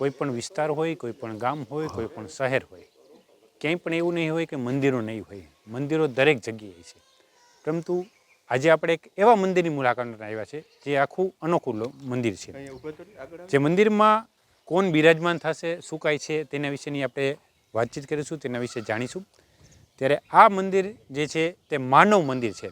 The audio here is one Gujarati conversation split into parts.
કોઈ પણ વિસ્તાર હોય, કોઈ પણ ગામ હોય, કોઈ પણ શહેર હોય, ક્યાંય પણ એવું નહીં હોય કે મંદિરો નહીં હોય. મંદિરો દરેક જગ્યાએ છે. પરંતુ આજે આપણે એક એવા મંદિરની મુલાકાત આવ્યા છે જે આખું અનોખું મંદિર છે. જે મંદિરમાં કોણ બિરાજમાન થશે, શું કાંઈ છે, તેના વિશેની આપણે વાતચીત કરીશું, તેના વિશે જાણીશું. ત્યારે આ મંદિર જે છે તે માનવ મંદિર છે.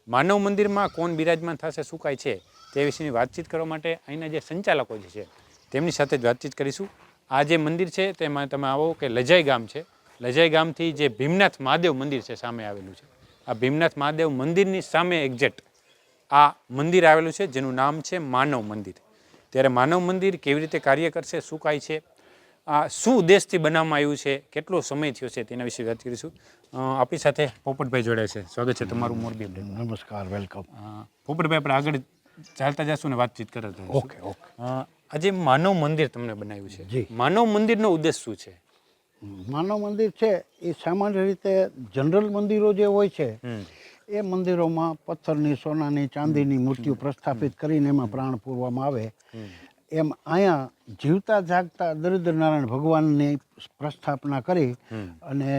માનવ મંદિરમાં કોણ બિરાજમાન થશે, શું કાંઈ છે, તે વિશેની વાતચીત કરવા માટે અહીંના જે સંચાલકો જે છે તેમની સાથે જ વાતચીત કરીશું. આ જે મંદિર છે તેમાં તમે આવો કે લજાઈ ગામ છે. લજાઈ ગામથી જે ભીમનાથ મહાદેવ મંદિર છે સામે આવેલું છે. આ ભીમનાથ મહાદેવ મંદિરની સામે એક્ઝેક્ટ આ મંદિર આવેલું છે જેનું નામ છે માનવ મંદિર. ત્યારે માનવ મંદિર કેવી રીતે કાર્ય કરશે, શું કાંઈ છે, આ શું ઉદ્દેશથી બનાવવામાં આવ્યું છે, કેટલો સમય થયો છે, તેના વિશે વાત કરીશું. આપણી સાથે પોપટભાઈ જોડાય છે. સ્વાગત છે તમારું મોરબી અપડેટમાં. નમસ્કાર, વેલકમ. પોપટભાઈ, આપણે આગળ ચાલતા જશું ને વાતચીત કરતા. ઓકે. આજે માનવ મંદિર તમને બનાવ્યું છે. જી. માનવ મંદિરનો ઉદ્દેશ શું છે? માનવ મંદિર છે એ સામાન્ય રીતે જનરલ મંદિરો જે હોય છે એ મંદિરોમાં પથ્થરની, સોનાની, ચાંદીની મૂર્તિઓ પ્રસ્થાપિત કરીને એમાં પ્રાણ પૂરવામાં આવે. એમ અહીંયા જીવતા જાગતા દરિદ્ર નારાયણ ભગવાનની પ્રસ્થાપના કરી અને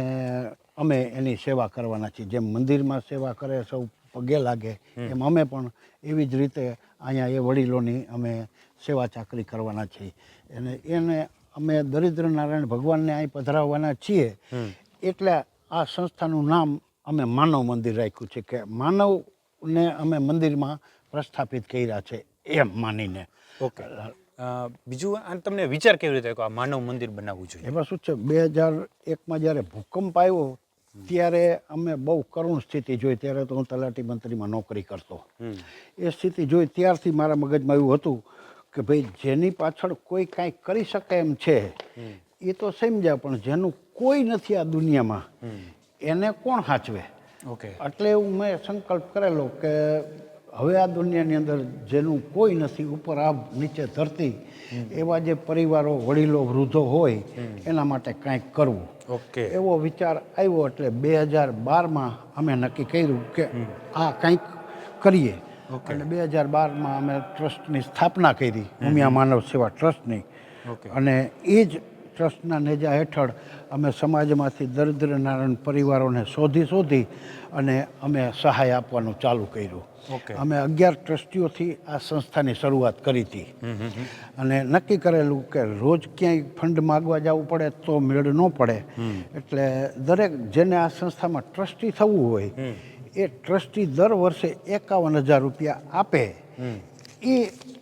અમે એની સેવા કરવાના છીએ. જેમ મંદિરમાં સેવા કરે, સૌ પગે લાગે, એમ અમે પણ એવી જ રીતે અહીંયા એ વડીલોની અમે સેવા ચાકરી કરવાના છીએ. એને અમે દરિદ્ર નારાયણ ભગવાનને અહીં પધરાવવાના છીએ. એટલે આ સંસ્થાનું નામ અમે માનવ મંદિર રાખ્યું છે કે માનવને અમે મંદિરમાં પ્રસ્થાપિત કર્યા છે એમ માનીને. ઓકે. બીજું આ તમને વિચાર કેવી રીતે આ માનવ મંદિર બનાવવું જોઈએ? એમાં શું છે, 2001માં જ્યારે ભૂકંપ આવ્યો ત્યારે અમે બહુ કરુણ સ્થિતિ જોઈ. ત્યારે તો હું તલાટી મંત્રીમાં નોકરી કરતો. એ સ્થિતિ જોઈ ત્યારથી મારા મગજમાં એવું હતું કે ભાઈ જેની પાછળ કોઈ કાંઈ કરી શકે એમ છે એ તો સમજ્યા, પણ જેનું કોઈ નથી આ દુનિયામાં એને કોણ સાચવે? ઓકે. એટલે એવું મેં સંકલ્પ કરેલો કે હવે આ દુનિયાની અંદર જેનું કોઈ નથી, ઉપર આબ નીચે ધરતી, એવા જે પરિવારો, વડીલો, વૃદ્ધો હોય એના માટે કાંઈક કરવું. ઓકે. એવો વિચાર આવ્યો. એટલે 2012માં અમે નક્કી કર્યું કે આ કંઈક કરીએ. અને 2012માં અમે ટ્રસ્ટની સ્થાપના કરી, ઉમિયા માનવ સેવા ટ્રસ્ટની. અને એ જ ટ્રસ્ટના નેજા હેઠળ અમે સમાજમાંથી દરિદ્ર નારાયણ પરિવારોને શોધી અને અમે સહાય આપવાનું ચાલુ કર્યું. અમે 11 ટ્રસ્ટીઓથી આ સંસ્થાની શરૂઆત કરી હતી. અને નક્કી કરેલું કે રોજ ક્યાંય ફંડ માગવા જવું પડે તો મેળ ન પડે. એટલે દરેક જેને આ સંસ્થામાં ટ્રસ્ટી થવું હોય એ ટ્રસ્ટી દર વર્ષે 51,000 રૂપિયા આપે એ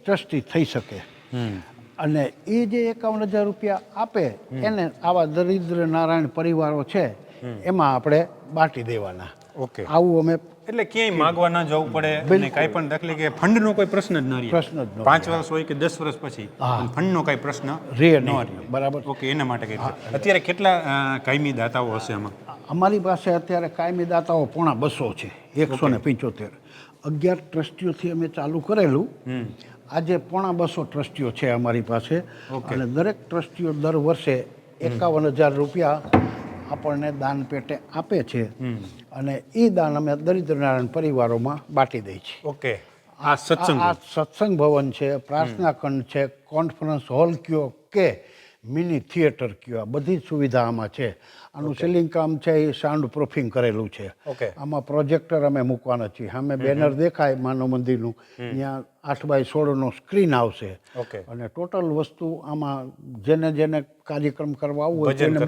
ટ્રસ્ટી થઈ શકે. અને એ જે 51,000 રૂપિયા આપે એને આવા દરિદ્ર નારાયણ પરિવારો છે એમાં આપણે બાંટી દેવાના. ઓકે. આવું અમે એટલે ક્યાંય માગવા ના જવું પડે, કાંઈ પણ દાખલે કે ફંડનો કોઈ પ્રશ્ન જ ન રહે. પ્રશ્ન જ ન 5 વર્ષ હોય કે 10 વર્ષ પછી ફંડનો કાંઈ પ્રશ્ન રહે ન નહીં. રહે. બરાબર. ઓકે. એના માટે કઈ અત્યારે કેટલા કાયમી દાતાઓ હશે આમાં? અમારી પાસે અત્યારે કાયમી દાતાઓ 250 છે, 175. 11 ટ્રસ્ટીઓથી અમે ચાલુ કરેલું. આજે 250 ટ્રસ્ટીઓ છે અમારી પાસે. અને દરેક ટ્રસ્ટીઓ દર વર્ષે 51,000 રૂપિયા આપણને દાન પેટે આપે છે. અને એ દાન અમે દરિદ્ર નારાયણ પરિવારોમાં બાંટી દઈએ છીએ. ઓકે. આ સત્સંગ ભવન છે, પ્રાર્થના ખંડ છે, કોન્ફરન્સ હોલ કયો કે મિની થિયેટર કયો, આ બધી જ સુવિધા આમાં છે. આનું સીલિંગ કામ છે એ સાઉન્ડ પ્રૂફિંગ કરેલું છે. આમાં પ્રોજેક્ટર અમે મૂકવાના છીએ. સામે બેનર દેખાય માનવ મંદિરનું, ત્યાં 8x16નો સ્ક્રીન આવશે. અને ટોટલ વસ્તુ આમાં જેને કાર્યક્રમ કરવા આવવું હોય તેને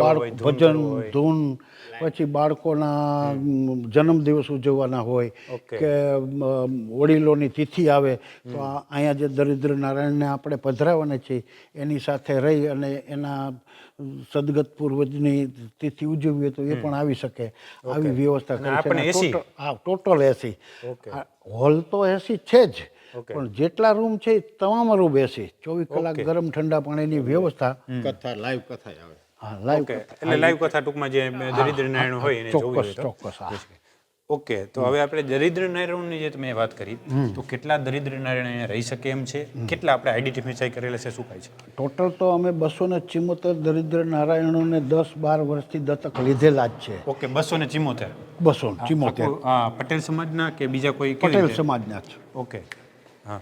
ભજન, ધૂન, પછી બાળકોના જન્મદિવસ ઉજવવાના હોય કે વડીલોની તિથિ આવે તો અહીંયા જે દરિદ્ર નારાયણને આપણે પધરાવવાના છીએ એની સાથે રહી અને એના સદગત પૂર્વજની તિથિ ઉજવવી તો એ પણ આવી શકે. આવી વ્યવસ્થા કરી છે. ટોટલ 80. હોલ તો 80 છે જ, પણ જેટલા રૂમ છે તમામ રૂમ 80. 24 કલાક ગરમ ઠંડા પાણીની વ્યવસ્થા. કથા, લાઈવ કથા આવે. હા, લાઈવ. એટલે લાઈવ કથા ટૂંકમાં જે દરિદ્ર નારાયણ હોય એને જોવી. ચોક્કસ. ઓકે. તો હવે આપણે દરિદ્ર નારાયણની જે તમે વાત કરી, તો કેટલા દરિદ્ર નારાયણ અહીંયા રહી શકે એમ છે? કેટલા આપણે આઈડેન્ટિફાઈ કરેલા છે, શું કાંઈ છે? ટોટલ તો અમે 274 દરિદ્ર નારાયણોને 10-12 વર્ષથી દત્તક લીધેલા જ છે. ઓકે. 274. 274. હા. પટેલ સમાજના કે બીજા કોઈ? પટેલ સમાજના જ. ઓકે. હા.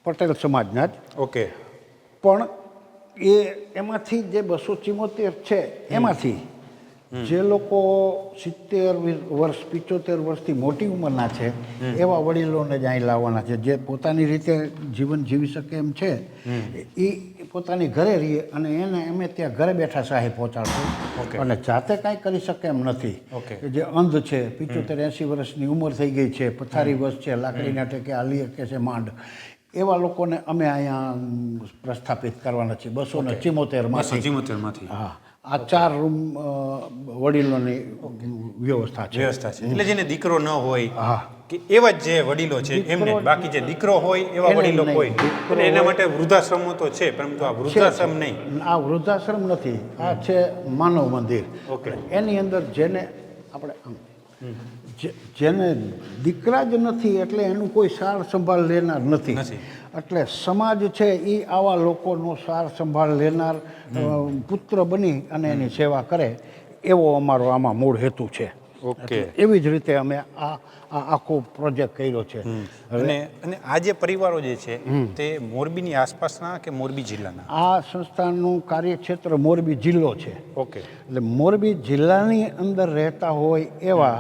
પટેલ સમાજના જ. ઓકે. પણ એમાંથી જે 274 છે એમાંથી જે લોકો 70 વર્ષ 75 વર્ષથી મોટી ઉંમરના છે એવા વડીલોને જ અહીં લાવવાના છે, જે પોતાની રીતે જીવન જીવી શકે એમ છે. એ પોતાની ઘરે રહીએ અને એને અમે ત્યાં ઘરે બેઠા સહાય પહોંચાડશું. અને જાતે કાંઈ કરી શકે એમ નથી. કે જે અંધ છે, 75-80 વર્ષની ઉંમર થઈ ગઈ છે, પથારી વસ છે, લાકડીના ટેકે હાલી શકે છે માંડ, એવા લોકોને અમે અહીંયા પ્રસ્થાપિત કરવાના છીએ 274માંથી. હા, આ 4 રૂમ વડીલોની વ્યવસ્થા છે. એટલે જેને દીકરો ન હોય કે એવા જ જે વડીલો છે એમને, બાકી જે દીકરો હોય એવા વડીલો કોઈ એટલે એના માટે વૃદ્ધાશ્રમો તો છે, પરંતુ આ વૃદ્ધાશ્રમ નહીં. આ વૃદ્ધાશ્રમ નથી, આ છે માનવ મંદિર. એની અંદર જેને આપણે જેને દીકરા જ નથી એટલે એનું કોઈ સાર સંભાળ લેનાર નથી. એટલે સમાજ છે એ આવા લોકોનો સાર સંભાળ લેનાર પુત્ર બની અને એની સેવા કરે એવો અમારો આમાં મૂળ હેતુ છે. એવી જ રીતે અમે આ આખો પ્રોજેક્ટ કર્યો છે. અને આ જે પરિવારો જે છે તે મોરબીની આસપાસના કે મોરબી જિલ્લાના? આ સંસ્થાનું કાર્યક્ષેત્ર મોરબી જિલ્લો છે. એટલે મોરબી જિલ્લાની અંદર રહેતા હોય એવા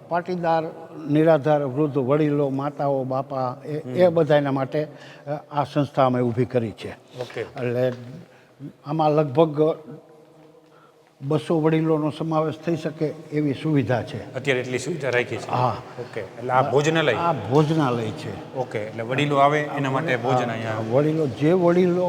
પાટીદાર, નિરાધાર, વૃદ્ધ, વડીલો, માતાઓ, બાપા એ બધાના માટે આ સંસ્થા અમે ઊભી કરી છે. એટલે આમાં લગભગ 200 વડીલોનો સમાવેશ થઈ શકે એવી સુવિધા છે. અત્યારે એટલી સુવિધા રાખી છે. હા. એટલે આ ભોજનાલય? આ ભોજનાલય છે. એટલે વડીલો આવે એના માટે ભોજન અહીંયા? વડીલો, જે વડીલો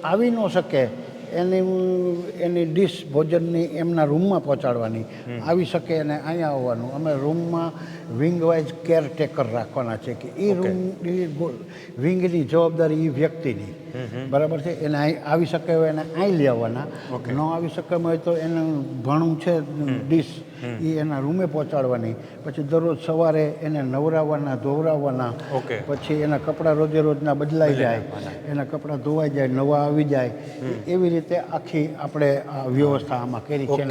આવી ન શકે એની ડીશ ભોજનની એમના રૂમમાં પહોંચાડવાની, આવી શકે એને અહીંયા આવવાનું. અમે રૂમમાં વિંગ વાઇઝ કેરટેકર રાખવાના છે કે એ રૂમ વિંગની જવાબદારી એ વ્યક્તિની, બરાબર છે. એને અહીં આવી શકે હોય એને અહીં લઈ આવવાના, ન આવી શકે હોય તો એનું ભણું છે ડીશ એ એના રૂમે પહોંચાડવાની. પછી દરરોજ સવારે એને નવરાવવાના, ધોવરાવવાના, પછી એના કપડાં રોજે રોજના બદલાઈ જાય, એના કપડાં ધોવાઈ જાય, નવા આવી જાય. એવી રીતે આખી આપણે આ વ્યવસ્થા આમાં કરી છે.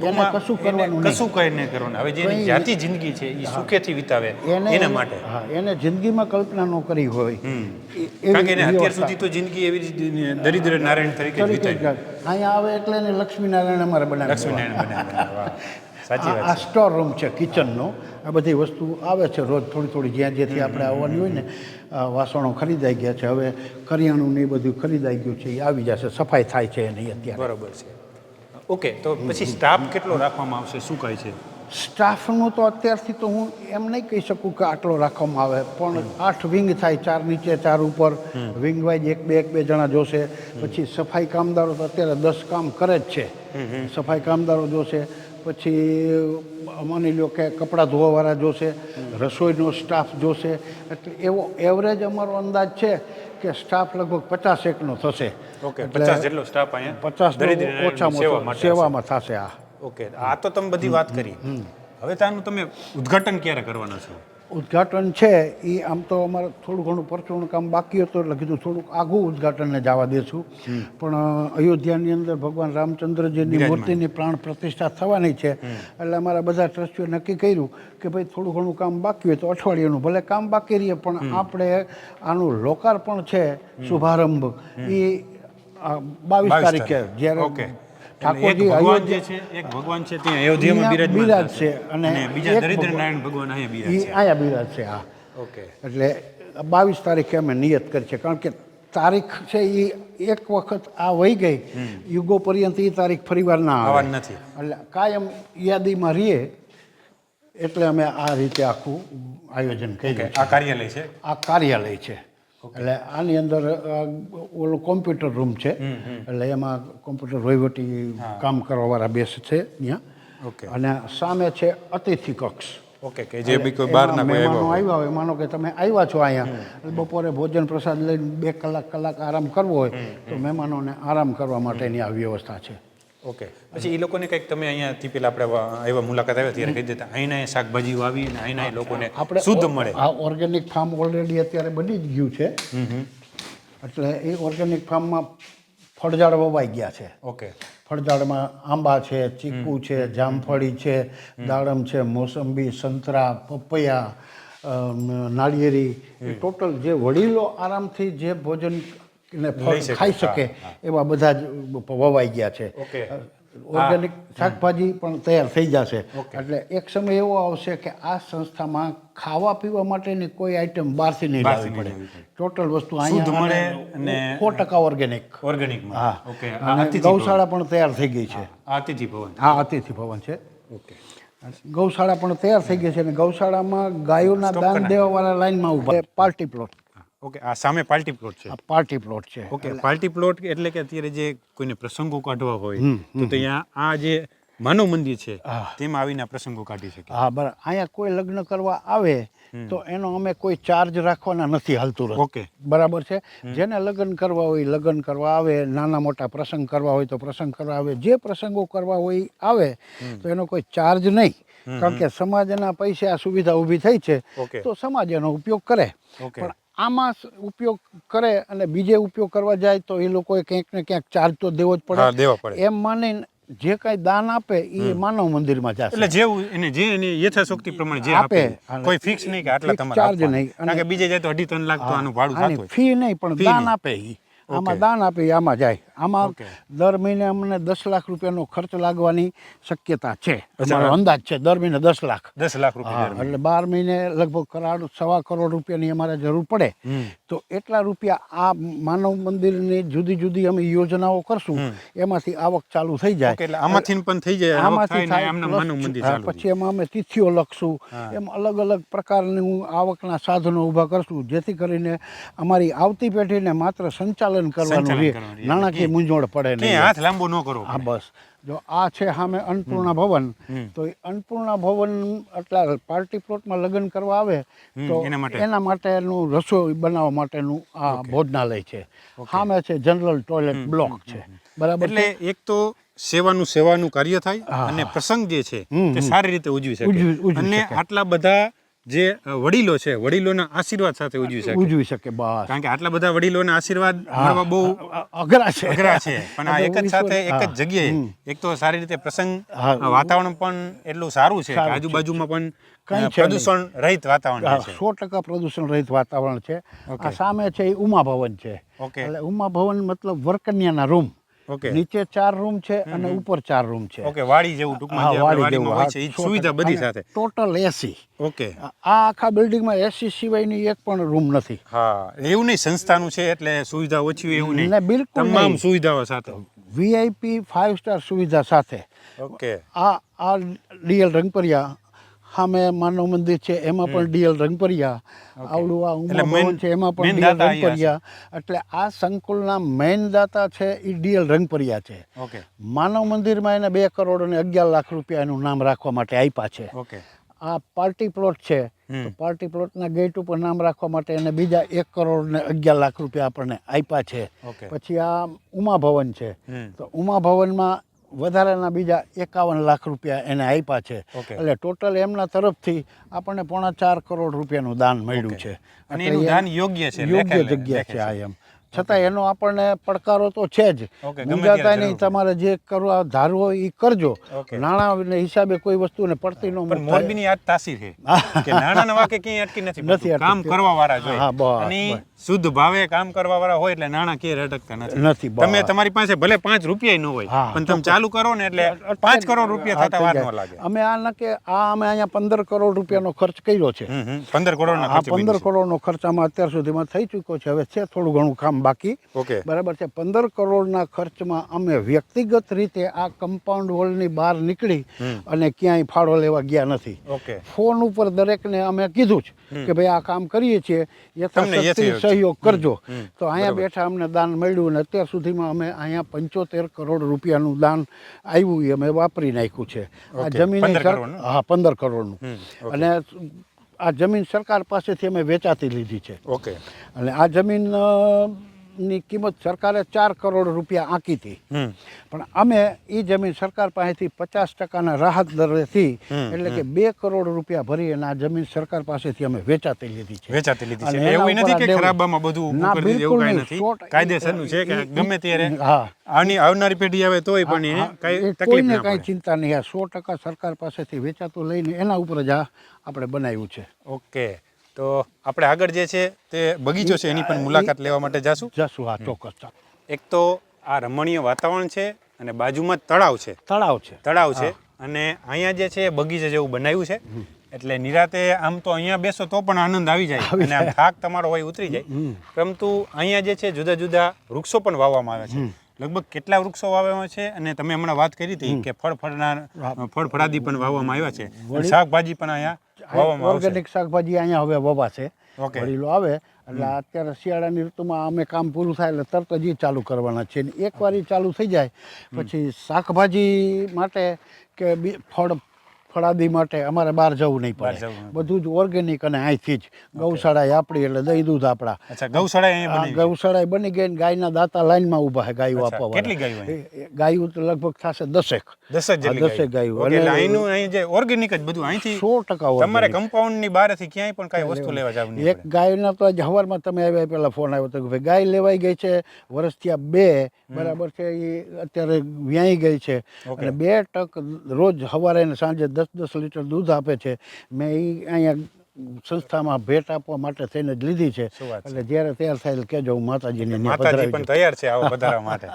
એને કશું કરવાનું કરવાનું. હવે જેની જાતિ જિંદગી છે એ સુખેથી વિતાવે એના માટે. હા, એને જિંદગીમાં કલ્પના ન કરી હોય. કારણ કે અત્યાર સુધી તો જિંદગી એવી દરિદ્ર નારાયણ તરીકે વિતાવી. અહીંયા આવે એટલે એને લક્ષ્મીનારાયણ અમારે બનાવી. આ સ્ટોર રૂમ છે કિચનનો. આ બધી વસ્તુ આવે છે રોજ થોડી જ્યાં જેથી આપણે આવવાની હોય ને. વાસણો ખરીદાઈ ગયા છે, હવે કરિયાણું ને એ બધું ખરીદાઈ ગયું છે, એ આવી જશે, સફાઈ થાય છે એની અત્યારે. બરાબર છે. તો પછી સ્ટાફ કેટલો રાખવામાં આવશે, શું કહે છે? સ્ટાફનું તો અત્યારથી તો હું એમ નહીં કહી શકું કે આટલો રાખવામાં આવે, પણ 8 વિંગ થાય, 4 નીચે 4 ઉપર. વિંગ વાઇઝ 1-2 જણા જોશે. પછી સફાઈ કામદારો તો અત્યારે 10 કામ કરે જ છે. સફાઈ કામદારો જોશે. પછી માની લો કે કપડાં ધોવાવાળા જોશે, રસોઈનો સ્ટાફ જોશે. એટલે એવો એવરેજ અમારો અંદાજ છે કે સ્ટાફ લગભગ 50-1નો થશે. 50 જેટલો સ્ટાફ અહીંયા 50 ઓછામાં સેવામાં થશે. આ તો તમે બધી વાત કરી. હવે તાનું તમે ઉદ્ઘાટન ક્યારે કરવાના છો? ઉદ્ઘાટન છે એ આમ તો અમારે થોડું ઘણું પરચુરણ કામ બાકી હતું એટલે કીધું થોડુંક આઘું ઉદ્ઘાટનને જવા દેશું. પણ અયોધ્યાની અંદર ભગવાન રામચંદ્રજીની મૂર્તિની પ્રાણ પ્રતિષ્ઠા થવાની છે. એટલે અમારા બધા ટ્રસ્ટીઓ નક્કી કર્યું કે ભાઈ થોડું ઘણું કામ બાકી હોય તો અઠવાડિયાનું ભલે કામ બાકી રહીએ, પણ આપણે આનું લોકાર્પણ છે, શુભારંભ એ 22 તારીખે જ્યારે ઠાકોરજી ભગવાન છે ત્યાં અયોધ્યામાં બિરાજ છે અને બીજા દરિદ્ર નારાયણ ભગવાન અહીંયા બિરાજ છે. હા, એટલે 22 તારીખે અમે નિયત કરી છે. કારણ કે તારીખ છે એ એક વખત આ વહી ગઈ, યુગો પર્યંત એ તારીખ ફરીવાર ના આવે નથી. એટલે કાયમ યાદીમાં રહીએ એટલે અમે આ રીતે આખું આયોજન કર્યું. આ કાર્યાલય છે? આ કાર્યાલય છે. એટલે આની અંદર ઓલો કોમ્પ્યુટર રૂમ છે. એટલે એમાં કોમ્પ્યુટર વહીવટી કામ કરવાવાળા બેસે છે ત્યાં. અને સામે છે અતિથિ કક્ષ. કે જે બી કોઈ બહારના મહેમાનો આવ્યા હોય, માનો કે તમે આવ્યા છો અહીંયા, બપોરે ભોજન પ્રસાદ લઈને 2 કલાક આરામ કરવો હોય તો મહેમાનોને આરામ કરવા માટેની આ વ્યવસ્થા છે. પછી એ લોકોને કંઈક તમે અહીંયાથી પેલા આપણે આવ્યા મુલાકાત આવ્યા ત્યારે કહી દેતા અહીંના શાકભાજી વાવી અને અહીંના લોકોને શુદ્ધ મળે. આ ઓર્ગેનિક ફાર્મ ઓલરેડી અત્યારે બની જ ગયું છે. એટલે એ ઓર્ગેનિક ફાર્મમાં ફળઝાડ વવાઈ ગયા છે. ફળઝાડમાં આંબા છે, ચીકુ છે, જામફળી છે, દાડમ છે, મોસંબી, સંતરા, પપૈયા, નાળિયેરી, ટોટલ જે વડીલો આરામથી જે ભોજન ને ફળ લઈ શકે. ખાઈ શકે એવા બધા જ વવાઈ ગયા છે. ઓકે. ઓર્ગેનિક શાકભાજી પણ તૈયાર થઈ જશે. એટલે એક સમય એવો આવશે કે આ સંસ્થામાં ખાવા પીવા માટેની કોઈ આઈટમ બહારથી નહીં લાવવી પડે. ટોટલ વસ્તુ શુદ્ધ મળે અહીંયા 100% ઓર્ગેનિક. ઓર્ગેનિક હા. ઓકે. અને ગૌશાળા પણ તૈયાર થઈ ગઈ છે. અતિથિ ભવન. હા, અતિથિ ભવન છે. ઓકે. ગૌશાળા પણ તૈયાર થઈ ગઈ છે અને ગૌશાળામાં ગાયોના દાન દેવાવાળા લાઈનમાં ઊભા છે. Party plot. ઓકે. આ સામે પાર્ટી પ્લોટ છે. આ પાર્ટી પ્લોટ છે. ઓકે. પાર્ટી પ્લોટ એટલે કે અત્યારે જે કોઈને પ્રસંગો કાઢવા હોય તો ત્યાં આ જે માનવ મંદિર છે તેમાં આવીને પ્રસંગો કાઢી શકે. હા, બરાબર. અહીંયા કોઈ લગ્ન કરવા આવે તો એનો અમે કોઈ ચાર્જ રાખવાના નથી હાલતું. ઓકે. બરાબર છે. જેને લગ્ન કરવા હોય લગ્ન કરવા આવે, નાના મોટા પ્રસંગ કરવા હોય તો પ્રસંગ કરવા આવે, જે પ્રસંગો કરવા હોય આવે તો એનો કોઈ ચાર્જ નહીં. કારણ કે સમાજના પૈસે આ સુવિધા ઊભી થઈ છે તો સમાજ એનો ઉપયોગ કરે. પણ આમાં ઉપયોગ કરે અને બીજે ઉપયોગ કરવા જાય તો એ લોકોએ ક્યાંક ને ક્યાંક ચાર્જ તો દેવો જ પડે. એમ માનીને જે કઈ દાન આપે એ માનવ મંદિરમાં જશે. એટલે જેવું એને જે એની યથાશક્તિ પ્રમાણે જે આપે કોઈ ફિક્સ નહીં કે આટલા તમારે ચાર્જ નહીં. કારણ કે બીજે જાય તો 2.5-3 લાખ તો આનું ભાડું થતું હોય. ફી નહીં પણ દાન આપે ઈ. આમાં દાન આપે આમાં જાય. આમાં દર મહિને અમને 10 લાખ રૂપિયાનો ખર્ચ લાગવાની શક્યતા છે. અમારો અંદાજ છે દર મહિને 10 લાખ. 10 લાખ રૂપિયા. એટલે 12 મહિને લગભગ ₹1.25 કરોડ રૂપિયાની અમારે જરૂર પડે. તો એટલા રૂપિયા આ માનવ મંદિરની જુદી જુદી અમે યોજનાઓ કરશું એમાંથી આવક ચાલુ થઈ જાય. એટલે આમાંથી પણ થઈ જાય. આમાંથી થાય માનવ મંદિર ચાલુ. પછી એમાં અમે તિથિઓ લખશું. એમ અલગ અલગ પ્રકારનું આવકના સાધનો ઊભા કરશું જેથી કરીને અમારી આવતી પેઢીને માત્ર સંચાલન કરવાનું રહે, નાણાકીય મૂંઝવણ પડે નહીં. હાથ લાંબો ન કરો. હા, બસ. જો આ છે સામે અન્નપૂર્ણા ભવન, તો એ અન્નપૂર્ણા ભવન એટલા પાર્ટી પ્લોટમાં લગ્ન કરવા આવે તો એના માટેનું રસોઈ બનાવવા માટેનું આ ભોજનાલય છે. સામે છે જનરલ ટોયલેટ બ્લોક છે. બરાબર. એટલે એક તો સેવાનું કાર્ય થાય અને પ્રસંગ જે છે તે સારી રીતે ઉજવી શકે અને આટલા બધા જે વડીલો છે વડીલોના આશીર્વાદ સાથે ઉજવી શકે. બસ. કારણ કે આટલા બધા વડીલોના આશીર્વાદ મળવા બહુ અઘરા છે. પણ આ એક જ સાથે એક જ જગ્યાએ એક તો સારી રીતે પ્રસંગ વાતાવરણ પણ એટલું સારું છે કે આજુબાજુમાં પણ પ્રદૂષણ રહિત વાતાવરણ છે. 100% પ્રદૂષણ રહિત વાતાવરણ છે. આ સામે છે એ ઉમા ભવન છે. એટલે ઉમા ભવન મતલબ વરકન્યાના રૂમ. નીચે 4 રૂમ છે અને ઉપર 4 રૂમ છે. ઓકે. વાડી જેવું ટૂંકમાં જે વાડીમાં હોય છે એ સુવિધા બધી સાથે. ટોટલ એસી. ઓકે. આ આખા બિલ્ડિંગમાં એસી સિવાયની એક પણ રૂમ નથી. હા, એવું નહીં સંસ્થાનું છે એટલે સુવિધા ઓછી હોય એવું નહીં. બિલકુલ તમામ સુવિધાઓ સાથે VIP 5 સ્ટાર સુવિધા સાથે. ઓકે. આ ડીએલ રંગપરિયા સામે માનવ મંદિર છે એમાં પણ ડીએલ રંગપરિયા. આવડું આ ઉમા ભવન છે એમાં પણ ડીએલ રંગપરિયા. એટલે આ સંકુલના મેઇન દાતા છે એ ડીએલ રંગપરિયા છે. માનવ મંદિરમાં એને 2 કરોડ અને 11 લાખ રૂપિયા એનું નામ રાખવા માટે આપ્યા છે. આ પાર્ટી પ્લોટ છે તો પાર્ટી પ્લોટના ગેટ ઉપર નામ રાખવા માટે એને બીજા 1 કરોડ ને 11 લાખ રૂપિયા આપણને આપ્યા છે. પછી આ ઉમા ભવન છે તો ઉમા ભવનમાં વધારાના બીજા 51 લાખ રૂપિયા એને આપ્યા છે. એટલે ટોટલ એમના તરફથી આપણને 4.5 કરોડ રૂપિયાનું દાન મળ્યું છે. અને એનું દાન યોગ્ય જગ્યા છે આ. એમ છતાં એનો આપણને પડકારો તો છે જ. મૂંઝાતા નહીં, તમારે જે કરવા ધારવો એ કરજો. નાણાં હિસાબે કોઈ વસ્તુને પડતી ન. પણ મોરબીની આ તાસીર છે કે નાણાંના વાકે ક્યાંય અટકી નથી. કામ કરવા વાળા જોઈએ અને શુદ્ધ ભાવે કામ કરવા વાળા હોય એટલે નાણાં ક્યાંય અટકતા નથી. તમે તમારી પાસે ભલે 5 રૂપિયા ન હોય પણ તમે ચાલુ કરો ને એટલે 5 કરોડ રૂપિયા થતા વાર ન લાગે. અમે અમે અહીંયા 15 કરોડ રૂપિયાનો ખર્ચ કર્યો છે. 15 કરોડનો ખર્ચ આમાં અત્યાર સુધીમાં થઈ ચૂક્યો છે. હવે છે થોડું ઘણું કામ બાકી. બરાબર છે. 15 કરોડના ખર્ચમાં અમે વ્યક્તિગત રીતે આ કમ્પાઉન્ડ વોલની બહાર નીકળી અને ક્યાંય ફાળો લેવા ગયા નથી. ફોન ઉપર દરેકને અમે કીધું જ કે ભાઈ આ કામ કરીએ છીએ, યથાશક્તિ સહયોગ કરજો. તો અહીંયા બેઠા અમને દાન મળ્યું અને અત્યાર સુધીમાં અમે અહીંયા 75 કરોડ રૂપિયાનું દાન આવ્યું એ અમે વાપરી નાખ્યું છે. આ જમીન 15 કરોડનું. અને આ જમીન સરકાર પાસેથી અમે વેચાતી લીધી છે. અને આ જમીન ની કિંમત સરકારે 4 કરોડ રૂપિયા આંકી હતી. પણ અમે એ જમીન સરકાર પાસેથી 50% રાહત દરેથી એટલે કે 2 કરોડ રૂપિયા ભરી અને આ જમીન સરકાર પાસેથી અમે વેચાતી લીધી છે. એવું નથી કે ખરાબામાં બધું એવું કાંઈ નથી. કાયદેસરનું છે કે ગમે ત્યારે આવનારી પેઢી આવે તોય પણ કોઈને કાંઈ ચિંતા નહીં. આ 100% સરકાર પાસેથી વેચાતું લઈને એના ઉપર જ આપણે બનાવ્યું છે. ઓકે. તો આપણે આગળ જે છે તે બગીચો છે એની પણ મુલાકાત લેવા માટે જાશું. જશું, હા ચોક્કસ. એક તો આ રમણીય વાતાવરણ છે અને બાજુમાં જ તળાવ છે. તળાવ છે અને અહીંયા જે છે બગીચા જેવું બનાવ્યું છે. એટલે નિરાતે આમ તો અહીંયા બેસો તો પણ આનંદ આવી જાય અને આમ થાક તમારો હોય ઉતરી જાય. પરંતુ અહીંયા જે છે જુદા જુદા વૃક્ષો પણ વાવવામાં આવે છે. લગભગ કેટલા વૃક્ષો વાવવામાં છે અને તમે હમણાં વાત કરી હતી કે ફળફળાદી પણ વાવવામાં આવ્યા છે. શાકભાજી પણ અહીંયા વાવવામાં આવશે. ઓર્ગેનિક શાકભાજી અહીંયા હવે વવાશે. વડીલો આવે એટલે અત્યારે શિયાળાની ઋતુમાં અમે કામ પૂરું થાય એટલે તરત જ ચાલુ કરવાના છે. એકવાર ચાલુ થઈ જાય પછી શાકભાજી માટે કે ફળાદી માટે અમારે બહાર જવું નહીં પડે. બધું જ ઓર્ગેનિક અને અહીંથી જ ગૌશાળા આપણી એટલે દહીં દૂધ આપણા. ગૌશાળા બની ગઈ. ગાયના દાતા લાઈનમાં ઊભા છે ગાયો આપવા. કેટલી ગાયો? ગાયો તો લગભગ થશે 10 ગાયો. અહીં જે ઓર્ગેનિક જ બધું અહીંથી 100% તમારે કમ્પાઉન્ડ ની બહારથી ક્યાંય પણ કઈ વસ્તુ લેવા જવું નહીં. એક ગાયના તો આજે સવારમાં તમે આવ્યા પહેલા ફોન આવ્યો તો કે ભાઈ ગાય લેવાઈ ગઈ છે વર્ષ થયા 2 બરાબર છે. એ અત્યારે વ્યાઈ ગઈ છે અને 2 ટક રોજ સવારે અને સાંજે 10 લીટર દૂધ આપે છે. મેં એ અહીંયા સંસ્થામાં ભેટ આપવા માટે થઈને જ લીધી છે. એટલે જ્યારે તૈયાર થાય કહેજો, હું માતાજીને માતાજી પણ તૈયાર છે આવો પધારવા માટે.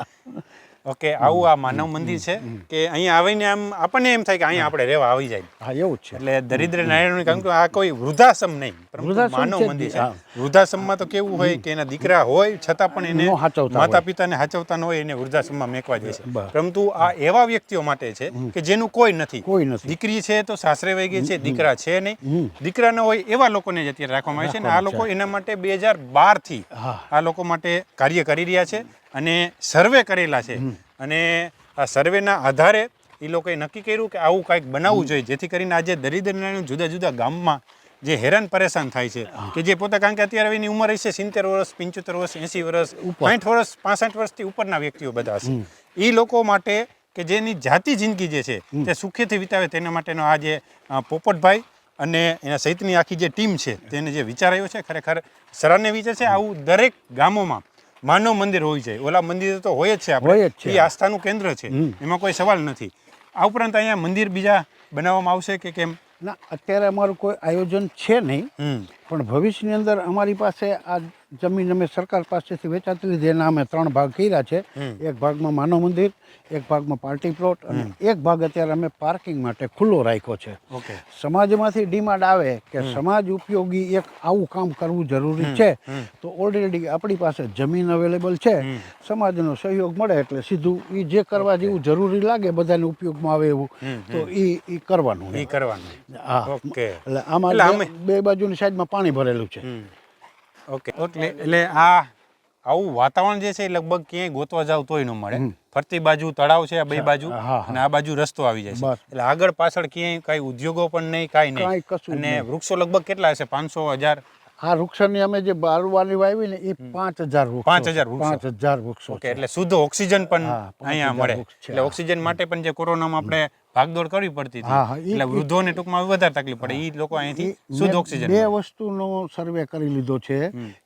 ઓકે, આવું આ માનવ મંદિર છે કે અહીંયા આવીને આમ આપણને એમ થાય કે અહીંયા આપણે રહેવા આવી જાય. હા, એવું જ છે. એટલે દરિદ્ર નારાયણ કારણ કે આ કોઈ વૃદ્ધાશ્રમ નહીં, પરંતુ માનવ મંદિર છે. વૃદ્ધાશ્રમમાં તો કેવું હોય કે એના દીકરા હોય છતાં પણ એને માતા પિતાને હાચવતા ન હોય એને વૃદ્ધાશ્રમમાં મેકવા જાય છે. પરંતુ આ એવા વ્યક્તિઓ માટે છે કે જેનું કોઈ નથી. દીકરી છે તો સાસરે વહી ગઈ છે, દીકરા છે નહીં. દીકરા ન હોય એવા લોકોને જ અત્યારે રાખવામાં આવે છે અને આ લોકો એના માટે 2012 થી આ લોકો માટે કાર્ય કરી રહ્યા છે અને સર્વે કરેલા છે. અને આ સર્વેના આધારે એ લોકોએ નક્કી કર્યું કે આવું કંઈક બનાવવું જોઈએ જેથી કરીને આજે દરિદ્ર નારાયણ જુદા જુદા ગામમાં જે હેરાન પરેશાન થાય છે કે જે પોતા કારણ કે અત્યારે એની ઉંમર હશે 70 વર્ષ 75 વર્ષ 80 વર્ષ 60 વર્ષ 65 વર્ષથી ઉપરના વ્યક્તિઓ બધા હશે. એ લોકો માટે કે જેની જાતિ જિંદગી જે છે તે સુખેથી વિતાવે તેના માટેનો આ જે પોપટભાઈ અને એના સહિતની આખી જે ટીમ છે તેને જે વિચાર આવ્યો છે ખરેખર સરાહનીય વિચાર છે. આવું દરેક ગામોમાં માનવ મંદિર હોય છે. ઓલા મંદિર તો હોય જ છે આપણે, એ આસ્થાનું કેન્દ્ર છે, એમાં કોઈ સવાલ નથી. આ ઉપરાંત અહીંયા મંદિર બીજા બનાવવામાં આવશે કે કેમ? ના, અત્યારે અમારું કોઈ આયોજન છે નહીં, પણ ભવિષ્યની અંદર અમારી પાસે આ જમીન અમે સરકાર પાસેથી વેચાતી લીધી. એના અમે 3 ભાગ કર્યા છે. એક ભાગમાં માનવ મંદિર, એક ભાગમાં પાર્ટી પ્લોટ અને એક ભાગ અત્યારે અમે પાર્કિંગ માટે ખુલ્લો રાખ્યો છે. સમાજમાંથી ડિમાન્ડ આવે કે સમાજ ઉપયોગી એક આવું કામ કરવું જરૂરી છે તો ઓલરેડી આપણી પાસે જમીન અવેલેબલ છે. સમાજનો સહયોગ મળે એટલે સીધું એ જે કરવા જેવું જરૂરી લાગે બધાને ઉપયોગમાં આવે એવું તો એ કરવાનું. હા, એટલે આમાં 2 બાજુની સાઈડમાં પાણી ભરેલું છે. ઓકે, એટલે આ આવું વાતાવરણ જે છે લગભગ ક્યાંય ગોતવા જાવ તોય ન મળે. ફરતી બાજુ તળાવ છે, આ 2 બાજુ અને આ બાજુ રસ્તો આવી જાય છે. એટલે આગળ પાછળ ક્યાંય કઈ ઉદ્યોગો પણ નહીં, કાંઈ નહીં. અને વૃક્ષો લગભગ કેટલા હશે? 500-1000? આ વૃક્ષોની અમે જે બારવાની વાવી ને એ 5000 વૃક્ષો. ઓકે, એટલે શુદ્ધ ઓક્સિજન પણ અહીંયા મળે. એટલે ઓક્સિજન માટે પણ જે કોરોનામાં આપણે ભાગદોડ કરવી પડતી હતી એટલે વૃદ્ધોને ટૂંકમાં વધારે તકલીફ પડે, એ લોકો અહીંથી શુદ્ધ ઓક્સિજન. 2 વસ્તુનો સર્વે કરી લીધો છે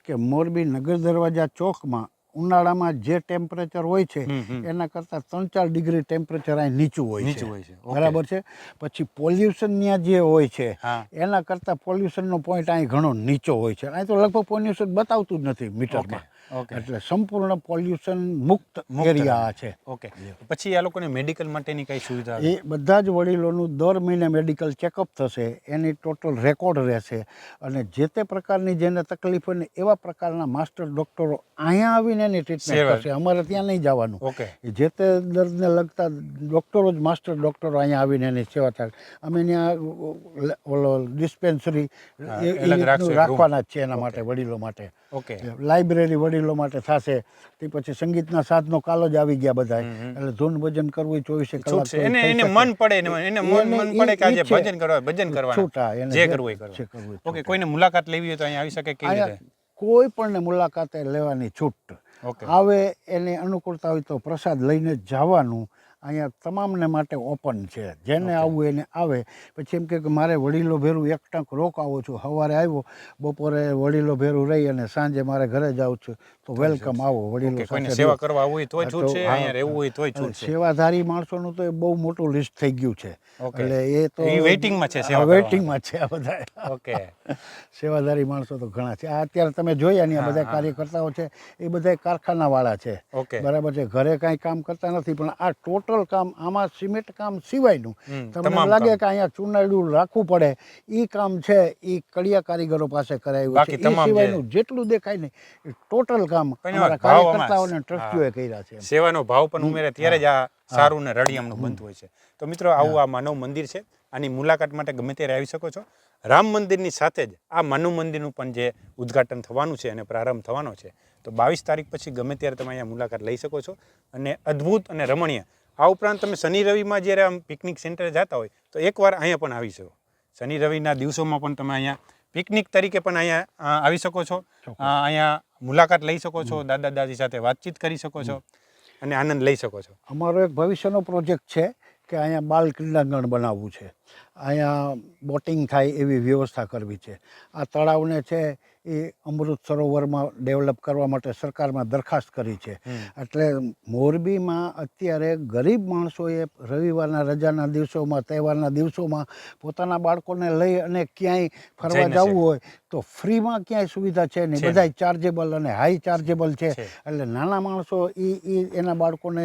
કે મોરબી નગર દરવાજા ચોકમાં ઉનાળામાં જે ટેમ્પરેચર હોય છે એના કરતાં 3-4 ડિગ્રી ટેમ્પરેચર અહીં નીચું હોય છે. બરાબર છે. પછી પોલ્યુશન ત્યાં જે હોય છે એના કરતાં પોલ્યુશનનો પોઈન્ટ અહીં ઘણો નીચો હોય છે. અહીં તો લગભગ પોલ્યુશન બતાવતું જ નથી મીટરમાં. એટલે સંપૂર્ણ પોલ્યુશન મુક્ત એરિયા છે. ઓકે, પછી આ લોકોને મેડિકલ માટેની કઈ સુવિધા? એ બધા જ વડીલોનું દર મહિને મેડિકલ ચેકઅપ થશે, એની ટોટલ રેકોર્ડ રહેશે અને જે તે પ્રકારની જેને તકલીફ હોય ને એવા પ્રકારના માસ્ટર ડોક્ટરો અહીંયા આવીને એની ટ્રીટમેન્ટ કરશે. અમારે ત્યાં નહીં જવાનું. જે તે દર્દને લગતા ડોક્ટરો જ માસ્ટર ડોક્ટરો અહીંયા આવીને એની સેવા થાય. અમે ત્યાં ઓલો ડિસ્પેન્સરી રાખવાના જ છે એના માટે, વડીલો માટે. લાઇબ્રેરી વડીલો માટે થશે. તે પછી સંગીતના સાધનો કાલ જ આવી ગયા બધા, એટલે ધૂન ભજન કરવું 24 કલાક એને મન પડે, એને મન પડે કે આજે ભજન કરવા, ભજન કરવાનું, જે કરવું એ કરવું. ઓકે, કોઈને મુલાકાત લેવી હોય તો અહીંયા આવી શકે? કેવી રીતે? કોઈ પણને મુલાકાતે લેવાની છૂટ. આવે એને અનુકૂળતા હોય તો પ્રસાદ લઈને જ જવાનું. અહીંયા તમામને માટે ઓપન છે, જેને આવવું એને આવે. પછી એમ કે મારે વડીલો ભેરું 1 ટંક રોકાવું છું, સવારે આવ્યો, બપોરે વડીલો ભેરું રહી અને સાંજે મારે ઘરે જાઉં છું તો વેલકમ આવો વડીલો ઓકે, કોઈને સાથે સેવા રહ્યો. કરવા આવવું હોય તોય હા, છૂટ તો છે, હા, અહીંયા રહેવું હોય તોય છૂટ છે. સેવાધારી માણસોનું તો એ બહુ મોટું લિસ્ટ થઈ ગયું છે. ઓકે. એટલે એ તો એ વેઇટિંગમાં છે સેવા કરવા વેઇટિંગમાં છે આ બધા. ઓકે. સેવાધારી માણસો તો ઘણા છે. આ અત્યારે તમે જોયા ને આ બધા કાર્યકર્તાઓ છે એ બધા કારખાનાવાળા છે. ઓકે. બરાબર છે. ઘરે કાંઈ કામ કરતા નથી, પણ આ ટોટલ કામ આમાં સિમેન્ટ કામ સિવાયનું તમને તમામ લાગે કામ. કે અહીંયા ચૂનાડ્યું રાખવું પડે એ કામ છે એ કડિયા કારીગરો પાસે કરાયું બાકી છે. એ તમામ સિવાયનું જેટલું દેખાય ને એ ટોટલ કામ પણ અમારા ભાવ આમાં કાર્યકર્તાઓને ટ્રસ્ટીઓએ કર્યા છે. સેવાનો ભાવ પણ ઉમેરે ત્યારે જ આ સારું ને રળિયામણું બનતું હોય છે. તો મિત્રો આવું આ માનવ મંદિર છે. આની મુલાકાત માટે ગમે ત્યારે આવી શકો છો. રામ મંદિરની સાથે જ આ માનવ મંદિરનું પણ જે ઉદ્ઘાટન થવાનું છે અને પ્રારંભ થવાનો છે, તો 22 તારીખ પછી ગમે ત્યારે તમે અહીંયા મુલાકાત લઈ શકો છો. અને અદ્ભુત અને રમણીય, આ ઉપરાંત તમે શનિ રવિમાં જ્યારે આમ પિકનિક સેન્ટરે જતા હોય તો એકવાર અહીંયા પણ આવી શકો. શનિ રવિના દિવસોમાં પણ તમે અહીંયા પિકનિક તરીકે પણ અહીંયા આવી શકો છો. અહીંયા મુલાકાત લઈ શકો છો, દાદા દાદી સાથે વાતચીત કરી શકો છો અને આનંદ લઈ શકો છો. અમારો એક ભવિષ્યનો પ્રોજેક્ટ છે કે અહીંયા બાલ ક્રીડાંગણ બનાવવું છે. અહીંયા બોટિંગ થાય એવી વ્યવસ્થા કરવી છે. આ તળાવને છે એ અમૃત સરોવરમાં ડેવલપ કરવા માટે સરકારમાં દરખાસ્ત કરી છે. એટલે મોરબીમાં અત્યારે ગરીબ માણસોએ રવિવારના રજાના દિવસોમાં, તહેવારના દિવસોમાં પોતાના બાળકોને લઈ અને ક્યાંય ફરવા જવું હોય તો ફ્રીમાં ક્યાંય સુવિધા છે નહીં. બધાય ચાર્જેબલ અને હાઈ ચાર્જેબલ છે. એટલે નાના માણસો એના બાળકોને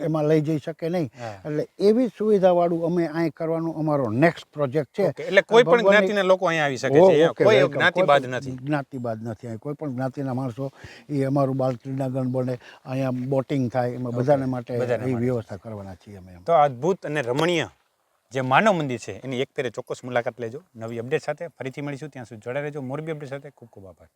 એમાં લઈ જઈ શકે નહીં. એટલે એવી સુવિધાવાળું અમે અહીં કરવાનું અમારો નેક્સ્ટ પ્રોજેક્ટ છે. એટલે કોઈ પણ જ્ઞાતિના લોકો અહીંયા આવી શકે છે. કોઈ જ્ઞાતિવાદ નથી. જ્ઞાતિવાદ નથી. અહીં કોઈ પણ જ્ઞાતિના માણસો એ અમારું બાલ ક્રીડાંગણ બને, અહીંયા બોટિંગ થાય, એમાં બધાને માટે એ વ્યવસ્થા કરવાના છીએ અમે. તો અદ્ભુત અને રમણીય જે માનવ મંદિર છે એની એક ફેરે ચોક્કસ મુલાકાત લેજો. નવી અપડેટ સાથે ફરીથી મળીશું. ત્યાં સુધી જોડાઈ રહેજો મોરબી અપડેટ સાથે. ખૂબ ખૂબ આભાર.